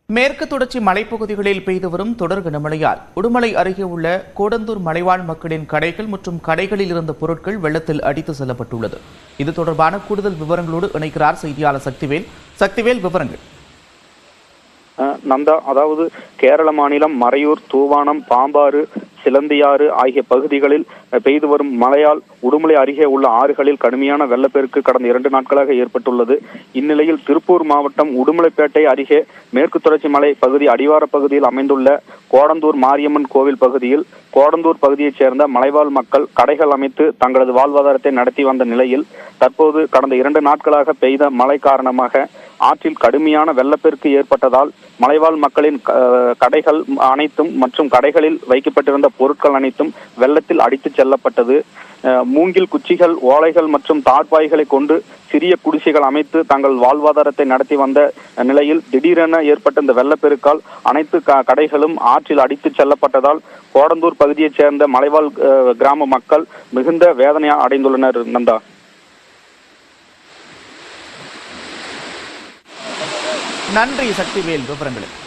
மேற்கு தொடர்ச்சி மலைப்பகுதிகளில் பெய்து வரும் தொடர் கனமழையால் உடுமலை அருகே உள்ள கோடந்தூர் மலைவாழ் மக்களின் கடைகள் மற்றும் கடைகளில் இருந்த பொருட்கள் வெள்ளத்தில் அடித்து செல்லப்பட்டுள்ளது. இது தொடர்பான கூடுதல் விவரங்களோடு இணைக்கிறார் செய்தியாளர் சக்திவேல். சக்திவேல், விவரங்கள். நந்தா, அதாவது கேரள மாநிலம் மறையூர், தூவானம், பாம்பாறு, சிலந்தியாறு ஆகிய பகுதிகளில் பெய்து வரும் மழையால் உடுமலை அருகே உள்ள ஆறுகளில் கடுமையான வெள்ளப்பெருக்கு கடந்த 2 நாட்களாக ஏற்பட்டுள்ளது. இந்நிலையில் திருப்பூர் மாவட்டம் உடுமலைப்பேட்டை அருகே மேற்கு தொடர்ச்சி மலை பகுதி அடிவார பகுதியில் அமைந்துள்ள கோடந்தூர் மாரியம்மன் கோவில் பகுதியில் கோடந்தூர் பகுதியைச் சேர்ந்த மலைவாழ் மக்கள் கடைகள் அமைத்து தங்களது வாழ்வாதாரத்தை நடத்தி வந்த நிலையில் தற்போது கடந்த 2 நாட்களாக பெய்த மழை காரணமாக ஆற்றில் கடுமையான வெள்ளப்பெருக்கு ஏற்பட்டதால் மலைவாழ் மக்களின் கடைகள் அனைத்தும் மற்றும் கடைகளில் வைக்கப்பட்டிருந்த பொருட்கள் அனைத்தும் வெள்ளத்தில் அடித்துச் செல்லப்பட்டது. மூங்கில் குச்சிகள், ஓலைகள் மற்றும் தாழ்பாய்களை கொண்டு சிறிய குடிசைகள் அமைத்து தங்கள் வாழ்வாதாரத்தை நடத்தி வந்த நிலையில் திடீரென ஏற்பட்ட இந்த வெள்ளப்பெருக்கால் அனைத்து கடைகளும் ஆற்றில் அடித்துச் செல்லப்பட்டதால் கோடந்தூர் பகுதியைச் சேர்ந்த மலைவாழ் கிராம மக்கள் மிகுந்த வேதனை அடைந்துள்ளனர். நந்தா, நன்றி சக்திவேல் விவரங்களுக்கு.